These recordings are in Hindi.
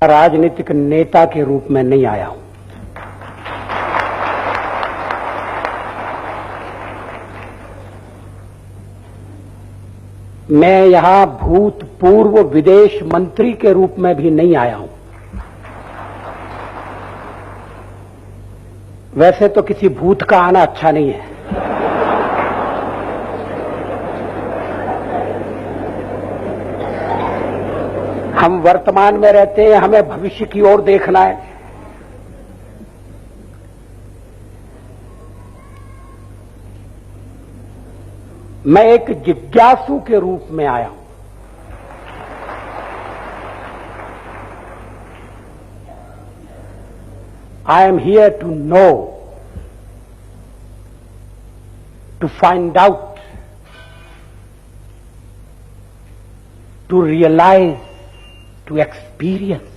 राजनीतिक नेता के रूप में नहीं आया हूं। मैं यहां भूतपूर्व विदेश मंत्री के रूप में भी नहीं आया हूं। वैसे तो किसी भूत का आना अच्छा नहीं है, हम वर्तमान में रहते हैं, हमें भविष्य की ओर देखना है। मैं एक जिज्ञासु के रूप में आया हूं। I am here to know, to find out, to realize, to experience.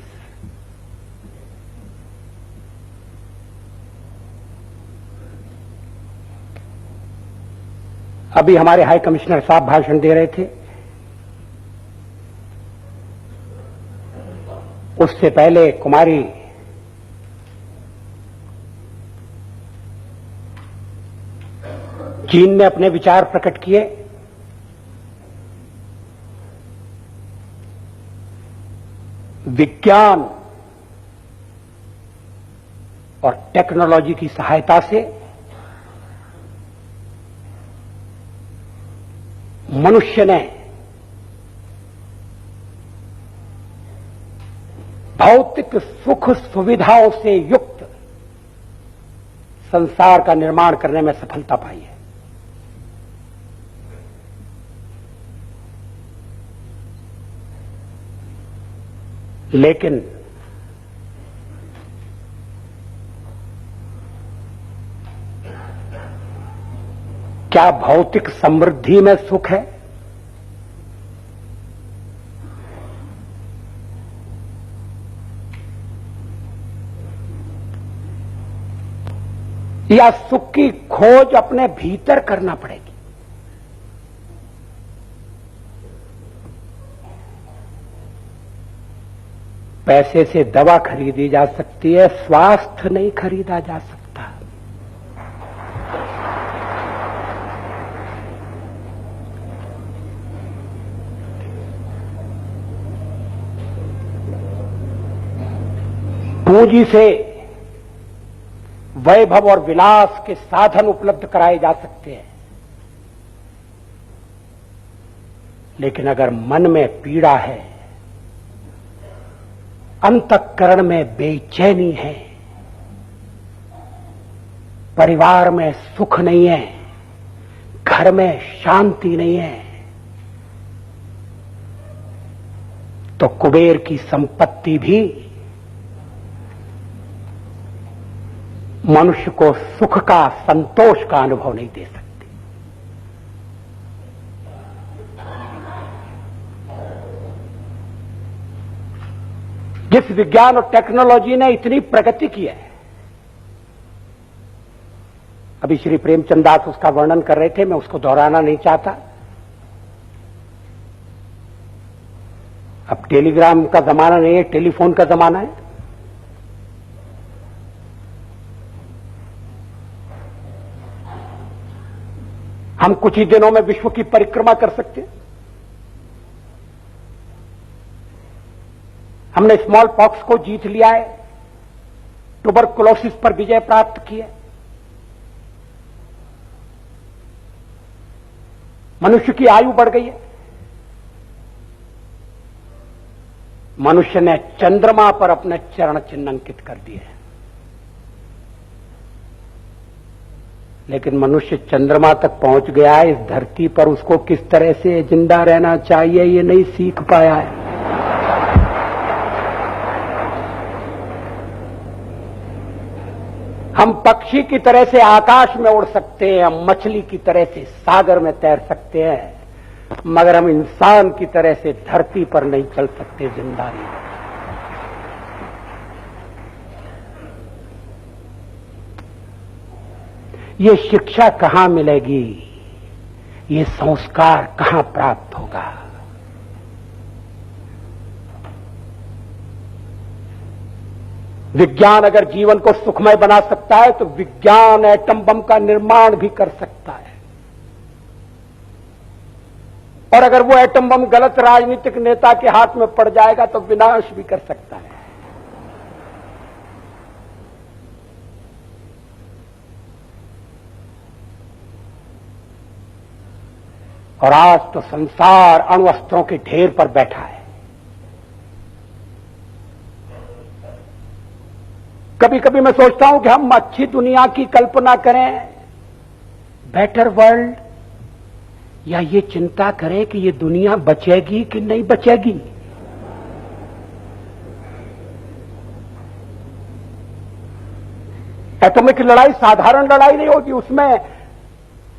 अभी हमारे हाई कमिश्नर साहब भाषण दे रहे थे, उससे पहले कुमारी चीन ने अपने विचार प्रकट किए। विज्ञान और टेक्नोलॉजी की सहायता से मनुष्य ने भौतिक सुख सुविधाओं से युक्त संसार का निर्माण करने में सफलता पाई है। लेकिन क्या भौतिक समृद्धि में सुख है? या सुख की खोज अपने भीतर करना पड़ेगी? पैसे से दवा खरीदी जा सकती है, स्वास्थ्य नहीं खरीदा जा सकता। पूंजी से वैभव और विलास के साधन उपलब्ध कराए जा सकते हैं, लेकिन अगर मन में पीड़ा है, अंतःकरण में बेचैनी है, परिवार में सुख नहीं है, घर में शांति नहीं है, तो कुबेर की संपत्ति भी मनुष्य को सुख का, संतोष का अनुभव नहीं दे सकती। जिस विज्ञान और टेक्नोलॉजी ने इतनी प्रगति की है, अभी श्री प्रेमचंद दास उसका वर्णन कर रहे थे, मैं उसको दोहराना नहीं चाहता। अब टेलीग्राम का जमाना नहीं है, टेलीफोन का जमाना है। हम कुछ ही दिनों में विश्व की परिक्रमा कर सकते हैं। हमने स्मॉल पॉक्स को जीत लिया है, ट्यूबरकुलोसिस पर विजय प्राप्त की है। मनुष्य की आयु बढ़ गई है। मनुष्य ने चंद्रमा पर अपने चरण चिन्ह अंकित कर दिए हैं, लेकिन मनुष्य चंद्रमा तक पहुंच गया है, इस धरती पर उसको किस तरह से जिंदा रहना चाहिए ये नहीं सीख पाया है। हम पक्षी की तरह से आकाश में उड़ सकते हैं, हम मछली की तरह से सागर में तैर सकते हैं, मगर हम इंसान की तरह से धरती पर नहीं चल सकते जिंदा नहीं। ये शिक्षा कहां मिलेगी? ये संस्कार कहां प्राप्त होगा? विज्ञान अगर जीवन को सुखमय बना सकता है तो विज्ञान एटम बम का निर्माण भी कर सकता है। और अगर वो एटम बम गलत राजनीतिक नेता के हाथ में पड़ जाएगा तो विनाश भी कर सकता है। और आज तो संसार अणु अस्त्रों के ढेर पर बैठा है। कभी कभी मैं सोचता हूं कि हम अच्छी दुनिया की कल्पना करें, बेटर वर्ल्ड, या ये चिंता करें कि ये दुनिया बचेगी कि नहीं बचेगी। एटॉमिक लड़ाई साधारण लड़ाई नहीं होगी, उसमें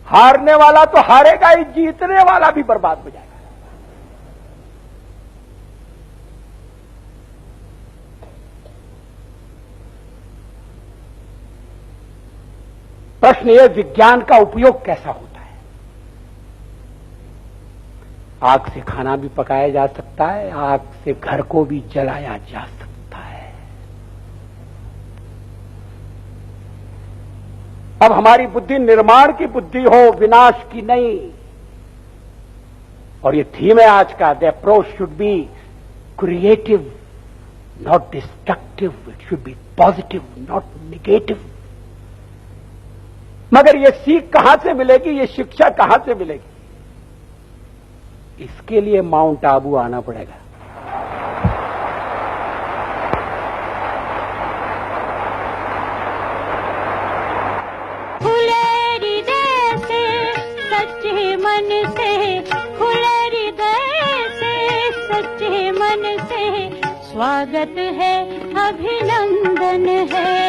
हारने वाला तो हारेगा ही, जीतने वाला भी बर्बाद हो जाएगा। प्रश्न ये, विज्ञान का उपयोग कैसा होता है? आग से खाना भी पकाया जा सकता है, आग से घर को भी जलाया जा सकता है। अब हमारी बुद्धि निर्माण की बुद्धि हो, विनाश की नहीं। और ये थीम है आज का, the approach should be creative not destructive, it should be positive not negative. मगर ये सीख कहां से मिलेगी, ये शिक्षा कहां से मिलेगी? इसके लिए माउंट आबू आना पड़ेगा। खुले हृदय से, सच्चे मन से, खुले हृदय से, सच्चे मन से, स्वागत है, अभिनंदन है,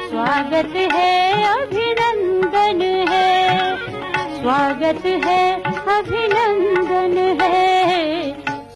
स्वागत है, अभिनंदन है, स्वागत है, अभिनंदन है।